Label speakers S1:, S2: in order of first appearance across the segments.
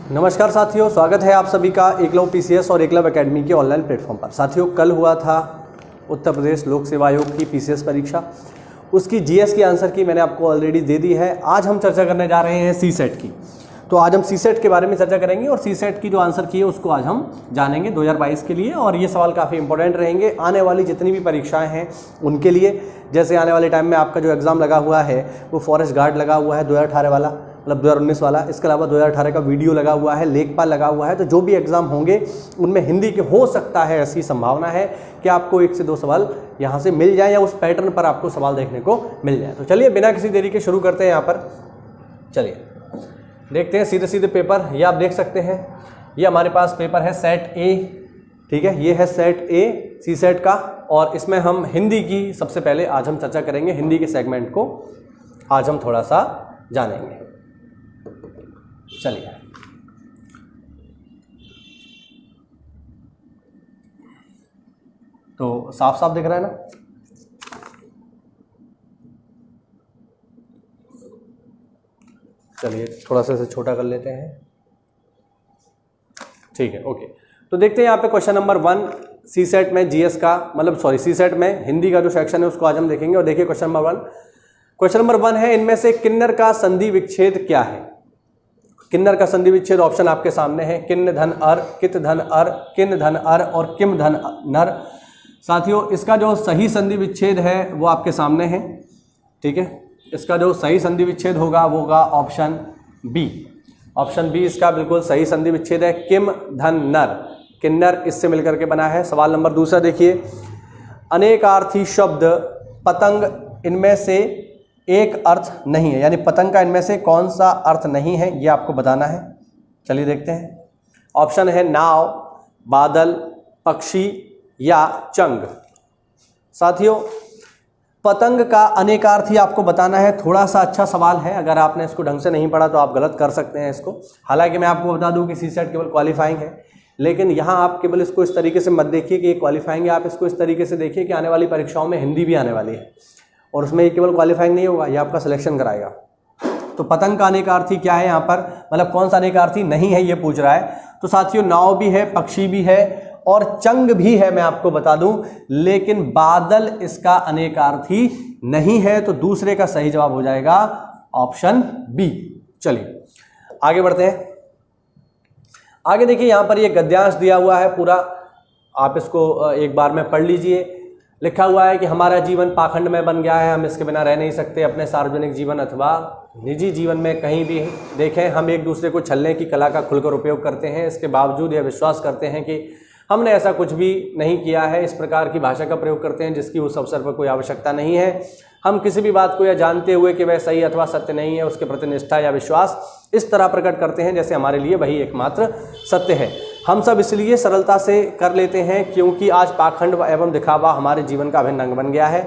S1: नमस्कार साथियों, स्वागत है आप सभी का एकलव्य पीसीएस और एकलव्य एकेडमी के ऑनलाइन प्लेटफॉर्म पर। साथियों, कल हुआ था उत्तर प्रदेश लोक सेवा आयोग की पीसीएस परीक्षा। उसकी जीएस की आंसर की मैंने आपको ऑलरेडी दे दी है। आज हम चर्चा करने जा रहे हैं सीसेट की। तो आज हम सीसेट के बारे में चर्चा करेंगे और सीसेट की जो आंसर की है उसको आज हम जानेंगे 2022 के लिए। और ये सवाल काफ़ी इंपॉर्टेंट रहेंगे आने वाली जितनी भी परीक्षाएं हैं उनके लिए। जैसे आने वाले टाइम में आपका जो एग्ज़ाम लगा हुआ है वो फॉरेस्ट गार्ड लगा हुआ है 2018 वाला, मतलब 2019 वाला। इसके अलावा 2018 का वीडियो लगा हुआ है, लेखपाल लगा हुआ है। तो जो भी एग्ज़ाम होंगे उनमें हिंदी के हो सकता है, ऐसी संभावना है कि आपको 1 से 2 सवाल यहाँ से मिल जाए या उस पैटर्न पर आपको सवाल देखने को मिल जाए। तो चलिए बिना किसी देरी के शुरू करते हैं। यहाँ पर चलिए देखते हैं सीधे सीधे पेपर। ये आप देख सकते हैं, ये हमारे पास पेपर है सेट ए। ठीक है, ये है सेट ए सी सेट का। और इसमें हम हिंदी की सबसे पहले आज हम चर्चा करेंगे। हिंदी के सेगमेंट को आज हम थोड़ा सा जानेंगे। चलिए तो साफ साफ दिख रहा है ना? चलिए थोड़ा सा इसे छोटा कर लेते हैं। ठीक है, ओके। तो देखते हैं यहाँ पे क्वेश्चन नंबर 1 सी सेट में जीएस का, मतलब सॉरी सी सेट में हिंदी का जो सेक्शन है उसको आज हम देखेंगे। और देखिए क्वेश्चन नंबर 1। क्वेश्चन नंबर 1 है, इनमें से किन्नर का संधि विच्छेद क्या है? किन्नर का संधि विच्छेद ऑप्शन आपके सामने है। किन्न धन अर, कित धन अर, किन धन अर और किम धन नर। साथियों, इसका जो सही संधि विच्छेद है वो आपके सामने है। ठीक है, इसका जो सही संधि विच्छेद होगा वो होगा ऑप्शन बी। ऑप्शन बी इसका बिल्कुल सही संधि विच्छेद है। किम धन नर, किन्नर इससे मिलकर के बना है। सवाल नंबर 2 देखिए, अनेकार्थी शब्द पतंग इनमें से एक अर्थ नहीं है, यानी पतंग का इनमें से कौन सा अर्थ नहीं है ये आपको बताना है। चलिए देखते हैं। ऑप्शन है नाव, बादल, पक्षी या चंग। साथियों, पतंग का अनेकार्थी आपको बताना है। थोड़ा सा अच्छा सवाल है, अगर आपने इसको ढंग से नहीं पढ़ा तो आप गलत कर सकते हैं इसको। हालांकि मैं आपको बता दूं कि सी सेट केवल क्वालिफाइंग है, लेकिन यहाँ आप केवल इसको इस तरीके से मत देखिए कि ये क्वालिफाइंग है। आप इसको इस तरीके से देखिए कि आने वाली परीक्षाओं में हिंदी भी आने वाली है और उसमें ये केवल क्वालिफाइंग नहीं होगा, ये आपका सिलेक्शन कराएगा। तो पतंग का अनेकार्थी क्या है यहाँ पर, मतलब कौन सा अनेकार्थी नहीं है ये पूछ रहा है। तो साथियों, नाव भी है, पक्षी भी है और चंग भी है, मैं आपको बता दूं, लेकिन बादल इसका अनेकार्थी नहीं है। तो दूसरे का सही जवाब हो जाएगा ऑप्शन बी। चलिए आगे बढ़ते हैं। आगे देखिए, यहां पर ये गद्यांश दिया हुआ है पूरा, आप इसको एक बार में पढ़ लीजिए। लिखा हुआ है कि हमारा जीवन पाखंड में बन गया है, हम इसके बिना रह नहीं सकते। अपने सार्वजनिक जीवन अथवा निजी जीवन में कहीं भी देखें, हम एक दूसरे को छलने की कला का खुलकर उपयोग करते हैं। इसके बावजूद यह विश्वास करते हैं कि हमने ऐसा कुछ भी नहीं किया है। इस प्रकार की भाषा का प्रयोग करते हैं जिसकी उस अवसर पर कोई आवश्यकता नहीं है। हम किसी भी बात को यह जानते हुए कि वह सही अथवा सत्य नहीं है, उसके प्रति निष्ठा या विश्वास इस तरह प्रकट करते हैं जैसे हमारे लिए वही एकमात्र सत्य है। हम सब इसलिए सरलता से कर लेते हैं क्योंकि आज पाखंड एवं दिखावा हमारे जीवन का अभिन्न अंग बन गया है।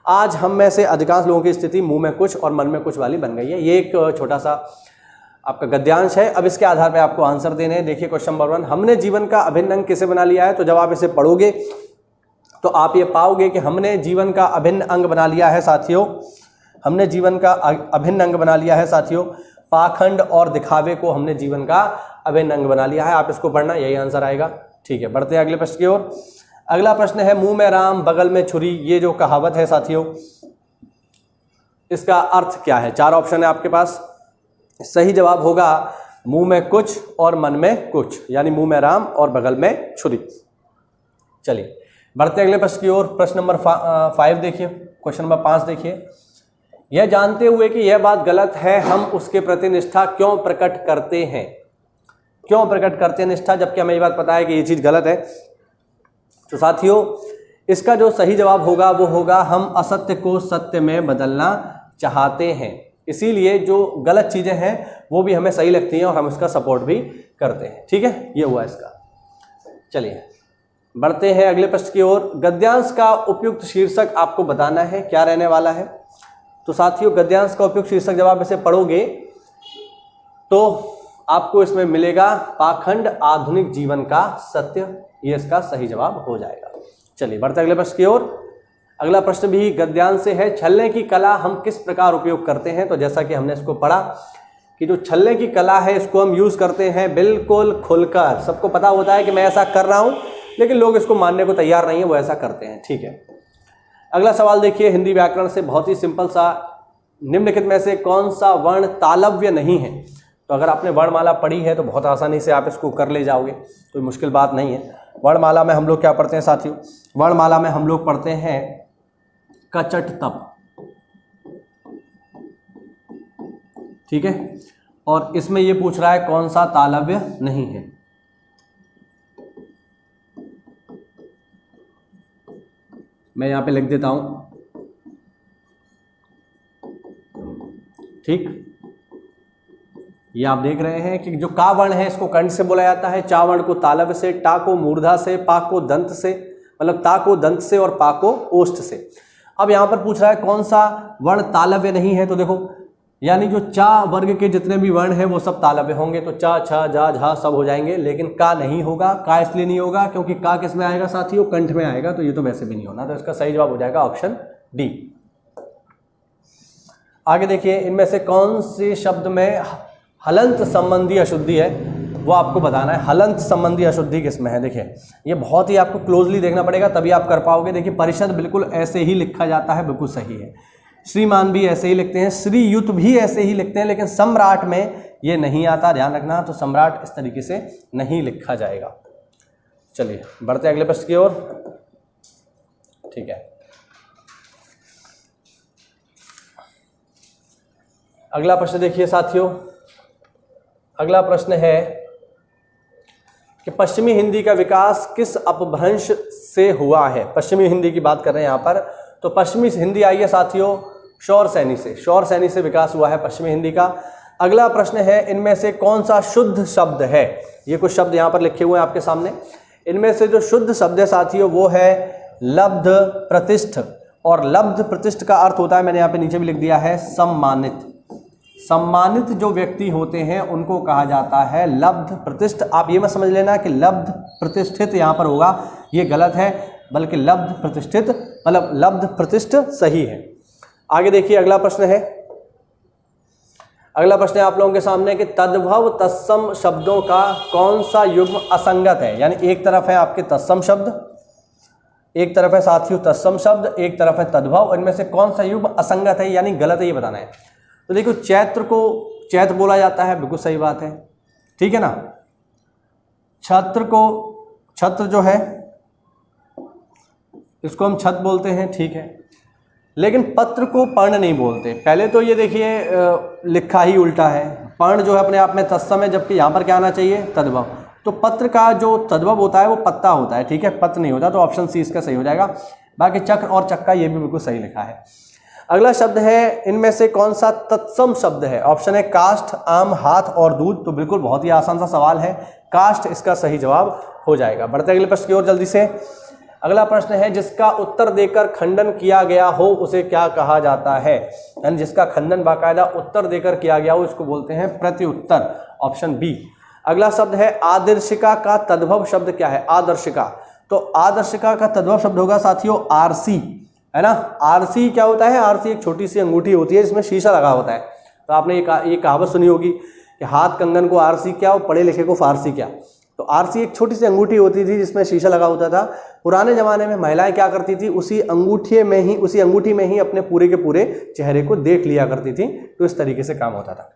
S1: आज हम में से अधिकांश लोगों की स्थिति मुंह में कुछ और मन में कुछ वाली बन गई है। ये एक छोटा सा आपका गद्यांश है। अब इसके आधार पर आपको आंसर देने हैं। देखिए क्वेश्चन नंबर 1, हमने जीवन का अभिन्न अंग किसे बना लिया है? तो जब आप इसे पढ़ोगे तो आप ये पाओगे कि हमने जीवन का अभिन्न अंग बना लिया है साथियों। हमने जीवन का अभिन्न अंग बना लिया है साथियों। पाखंड और दिखावे को हमने जीवन का अभिन्न अंग बना लिया है। आप इसको पढ़ना, यही आंसर आएगा। ठीक है, बढ़ते हैं अगले प्रश्न की ओर। अगला प्रश्न है, मुंह में राम बगल में छुरी, ये जो कहावत है साथियों, इसका अर्थ क्या है? 4 ऑप्शन है आपके पास। सही जवाब होगा मुंह में कुछ और मन में कुछ, यानी मुंह में राम और बगल में छुरी। चलिए बढ़ते अगले प्रश्न की ओर। प्रश्न नंबर 5 देखिए, क्वेश्चन नंबर 5 देखिए। यह जानते हुए कि यह बात गलत है, हम उसके प्रति निष्ठा क्यों प्रकट करते हैं? क्यों प्रकट करते हैं निष्ठा, जबकि हमें ये बात पता है कि ये चीज गलत है? तो साथियों, इसका जो सही जवाब होगा वो होगा हम असत्य को सत्य में बदलना चाहते हैं। इसीलिए जो गलत चीजें हैं वो भी हमें सही लगती हैं और हम उसका सपोर्ट भी करते हैं। ठीक है, ये हुआ इसका। चलिए बढ़ते हैं अगले प्रश्न की ओर। गद्यांश का उपयुक्त शीर्षक आपको बताना है, क्या रहने वाला है? तो साथियों, गद्यांश का उपयुक्त शीर्षक जब आप इसे पढ़ोगे तो आपको इसमें मिलेगा पाखंड आधुनिक जीवन का सत्य। ये इसका सही जवाब हो जाएगा। चलिए बढ़ते अगले प्रश्न की ओर। अगला प्रश्न भी गद्यांश से है। छलने की कला हम किस प्रकार उपयोग करते हैं? तो जैसा कि हमने इसको पढ़ा कि जो छलने की कला है इसको हम यूज़ करते हैं बिल्कुल खुलकर। सबको पता होता है कि मैं ऐसा कर रहा हूँ, लेकिन लोग इसको मानने को तैयार नहीं है, वो ऐसा करते हैं। ठीक है, अगला सवाल देखिए हिंदी व्याकरण से, बहुत ही सिंपल सा। निम्नलिखित में से कौन सा वर्ण तालव्य नहीं है? तो अगर आपने वर्णमाला पढ़ी है तो बहुत आसानी से आप इसको कर ले जाओगे, कोई मुश्किल बात नहीं है। वर्णमाला में हम लोग क्या पढ़ते हैं साथियों? वर्णमाला में हम लोग पढ़ते हैं कचट तप। ठीक है, और इसमें ये पूछ रहा है कौन सा तालव्य नहीं है। मैं यहां पे लिख देता हूं, ठीक। ये आप देख रहे हैं कि जो का वर्ण है इसको कंठ से बोला जाता है, चा वर्ण को तालव्य से, टा को मूर्धा से, पा को दंत से, मतलब ता को दंत से और पा को ओष्ठ से। अब यहां पर पूछ रहा है कौन सा वर्ण तालव्य नहीं है, तो देखो यानी जो चा वर्ग के जितने भी वर्ण हैं वो सब तालव्य होंगे, तो चा, छा, जा, झा सब हो जाएंगे, लेकिन का नहीं होगा। का इसलिए नहीं होगा क्योंकि का किस में आएगा साथियों? कंठ में आएगा, तो ये तो वैसे भी नहीं होना, तो इसका सही जवाब हो जाएगा ऑप्शन डी। आगे देखिए, इनमें से कौन से शब्द में हलंत संबंधी अशुद्धि है, वो आपको बताना है। हलंत संबंधी अशुद्धि किसमें है? देखिए ये बहुत ही आपको क्लोजली देखना पड़ेगा, तभी आप कर पाओगे। देखिए परिषद बिल्कुल ऐसे ही लिखा जाता है, बिल्कुल सही है। श्रीमान भी ऐसे ही लिखते हैं, श्रीयुत भी ऐसे ही लिखते हैं, लेकिन सम्राट में ये नहीं आता, ध्यान रखना। तो सम्राट इस तरीके से नहीं लिखा जाएगा। चलिए बढ़ते हैं अगले प्रश्न की ओर। ठीक है, अगला प्रश्न देखिए साथियों। अगला प्रश्न है कि पश्चिमी हिंदी का विकास किस अपभ्रंश से हुआ है? पश्चिमी हिंदी की बात कर रहे हैं यहाँ पर, तो पश्चिमी हिंदी आई है साथियों शौर सैनी से। शौर सैनी से विकास हुआ है पश्चिमी हिंदी का। अगला प्रश्न है इनमें से कौन सा शुद्ध शब्द है? ये कुछ शब्द यहाँ पर लिखे हुए हैं आपके सामने। इनमें से जो शुद्ध शब्द है साथियों वो है लब्ध प्रतिष्ठ, और लब्ध प्रतिष्ठ का अर्थ होता है, मैंने यहाँ पे नीचे भी लिख दिया है, सम्मानित। सम्मानित जो व्यक्ति होते हैं उनको कहा जाता है लब्ध प्रतिष्ठ। आप ये मत समझ लेना कि लब्ध प्रतिष्ठित यहाँ पर होगा, ये गलत है, बल्कि लब्ध प्रतिष्ठित मतलब लब्ध प्रतिष्ठ सही है। आगे देखिए अगला प्रश्न है। अगला प्रश्न है आप लोगों के सामने कि तद्भव तत्सम शब्दों का कौन सा युग्म असंगत है? यानी एक तरफ है आपके तत्सम शब्द, एक तरफ है साथियों तत्सम शब्द, एक तरफ है तद्भव, इनमें से कौन सा युग्म असंगत है यानी गलत है, ये बताना है। तो देखो चैत्र को चैत्र बोला जाता है, बिल्कुल सही बात है, ठीक है ना। छत्र को छत्र जो है इसको हम छत बोलते हैं, ठीक है, लेकिन पत्र को पर्ण नहीं बोलते। पहले तो ये देखिए लिखा ही उल्टा है, पर्ण जो है अपने आप में तत्सम है, जबकि यहाँ पर क्या आना चाहिए तद्भव। तो पत्र का जो तद्भव होता है वो पत्ता होता है, ठीक है, पत्र नहीं होता, तो ऑप्शन सी इसका सही हो जाएगा। बाकी चक्र और चक्का ये भी बिल्कुल सही लिखा है। अगला शब्द है इनमें से कौन सा तत्सम शब्द है? ऑप्शन है काष्ठ, आम, हाथ और दूध। तो बिल्कुल बहुत ही आसान सा सवाल है, काष्ठ इसका सही जवाब हो जाएगा। बढ़ते अगले प्रश्न की ओर जल्दी से। अगला प्रश्न है जिसका उत्तर देकर खंडन किया गया हो उसे क्या कहा जाता है? यानी जिसका खंडन बाकायदा उत्तर देकर किया गया हो इसको बोलते हैं प्रत्युत्तर, ऑप्शन बी। अगला शब्द है आदर्शिका का तद्भव शब्द क्या है? आदर्शिका, तो आदर्शिका का तद्भव शब्द होगा साथियों आरसी, है ना। आरसी क्या होता है? आरसी एक छोटी सी अंगूठी होती है जिसमें शीशा लगा होता है। तो आपने ये कहावत सुनी होगी कि हाथ कंगन को आरसी क्या और पढ़े लिखे को फारसी क्या। तो आरसी एक छोटी सी अंगूठी होती थी जिसमें शीशा लगा होता था। पुराने ज़माने में महिलाएं क्या करती थी, उसी अंगूठी में ही अपने पूरे के पूरे चेहरे को देख लिया करती थी। तो इस तरीके से काम होता था।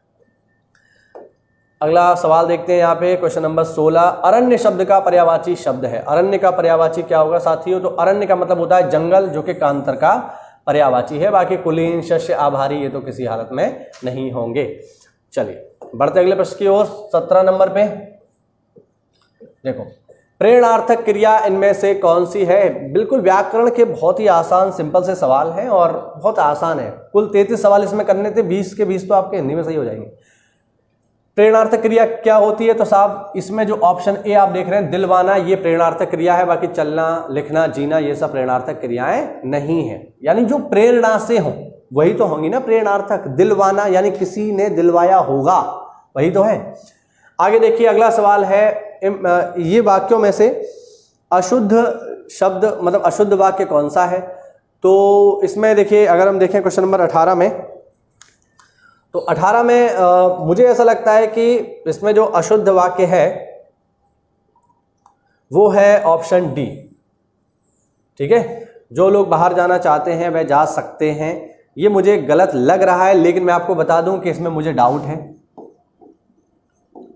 S1: अगला सवाल देखते हैं यहाँ पे, क्वेश्चन नंबर 16। अरण्य शब्द का पर्यायवाची शब्द है। अरण्य का पर्यायवाची क्या होगा साथियों? तो अरण्य का मतलब होता है जंगल, जो कि कांतर का पर्यायवाची है। बाकी कुलीन, शस्य, आभारी ये तो किसी हालत में नहीं होंगे। चलिए बढ़ते अगले प्रश्न की ओर। 17 नंबर पे देखो, प्रेरणार्थक क्रिया इनमें से कौन सी है? बिल्कुल व्याकरण के बहुत ही आसान सिंपल से सवाल हैं और बहुत आसान है। कुल 33 सवाल इसमें करने थे, 20 के 20 तो आपके हिंदी में सही हो जाएंगे। प्रेरणार्थक क्रिया क्या होती है? तो साहब इसमें जो ऑप्शन ए आप देख रहे हैं दिलवाना, ये प्रेरणार्थक क्रिया है। बाकी चलना, लिखना, जीना ये सब प्रेरणार्थक क्रियाएं नहीं है। यानी जो प्रेरणा से हो वही तो होंगी ना प्रेरणार्थक। दिलवाना यानी किसी ने दिलवाया होगा, वही तो है। आगे देखिए अगला सवाल है, ये वाक्यों में से अशुद्ध शब्द मतलब अशुद्ध वाक्य कौन सा है? तो इसमें देखिए अगर हम देखें क्वेश्चन नंबर 18 में, तो 18 में मुझे ऐसा लगता है कि इसमें जो अशुद्ध वाक्य है वो है ऑप्शन डी। ठीक है, जो लोग बाहर जाना चाहते हैं वह जा सकते हैं, ये मुझे गलत लग रहा है, लेकिन मैं आपको बता दूं कि इसमें मुझे डाउट है।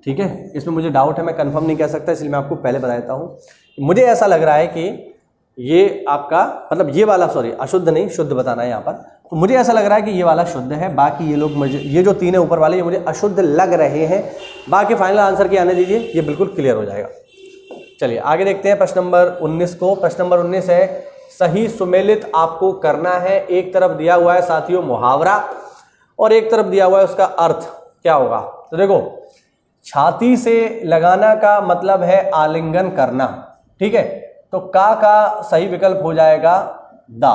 S1: ठीक है, इसमें मुझे डाउट है, मैं कंफर्म नहीं कह सकता, इसलिए मैं आपको पहले बता देता हूं। मुझे ऐसा लग रहा है कि ये आपका मतलब ये वाला, सॉरी अशुद्ध नहीं शुद्ध बताना है यहाँ पर, तो मुझे ऐसा लग रहा है कि ये वाला शुद्ध है, बाकी ये लोग मुझे, ये जो 3 है ऊपर वाले, ये मुझे अशुद्ध लग रहे हैं। बाकी फाइनल आंसर की आने दीजिए, ये बिल्कुल क्लियर हो जाएगा। चलिए आगे देखते हैं प्रश्न नंबर 19 को। प्रश्न नंबर 19 है सही सुमेलित आपको करना है। एक तरफ दिया हुआ है साथियों मुहावरा और एक तरफ दिया हुआ है उसका अर्थ क्या होगा। तो देखो, छाती से लगाना का मतलब है आलिंगन करना। ठीक है, तो का सही विकल्प हो जाएगा दा।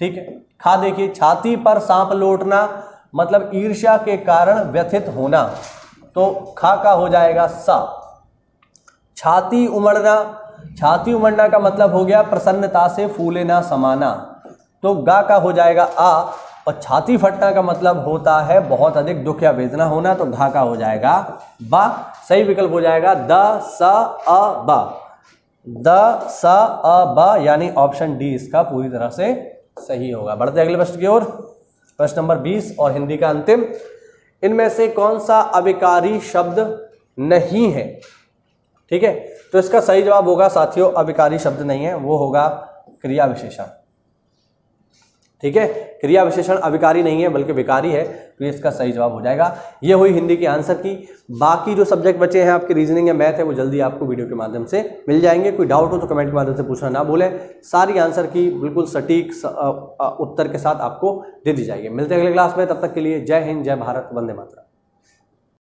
S1: ठीक है, खा देखिए, छाती पर सांप लौटना मतलब ईर्ष्या के कारण व्यथित होना, तो खा का हो जाएगा सा। छाती उमड़ना, छाती उमड़ना का मतलब हो गया प्रसन्नता से फूले ना समाना, तो गा का हो जाएगा आ। और छाती फटना का मतलब होता है बहुत अधिक दुख या वेदना होना, तो घा का हो जाएगा बा। सही विकल्प हो जाएगा द स अ बा, द स अ बा, यानी ऑप्शन डी इसका पूरी तरह से सही होगा। बढ़ते अगले प्रश्न की ओर। प्रश्न नंबर 20 और हिंदी का अंतिम, इनमें से कौन सा अविकारी शब्द नहीं है। ठीक है, तो इसका सही जवाब होगा साथियों अविकारी शब्द नहीं है, वो होगा क्रिया विशेषण। ठीक है, क्रिया विशेषण अविकारी नहीं है बल्कि विकारी है, तो ये इसका सही जवाब हो जाएगा। ये हुई हिंदी के आंसर की। बाकी जो सब्जेक्ट बचे हैं आपके रीजनिंग या मैथ है वो जल्दी आपको वीडियो के माध्यम से मिल जाएंगे। कोई डाउट हो तो कमेंट के माध्यम से पूछना ना भूलें। सारी आंसर की बिल्कुल सटीक उत्तर के साथ आपको दे दी जाएगी। मिलते हैं अगले क्लास में, तब तक के लिए जय हिंद, जय भारत, वंदे मातरम।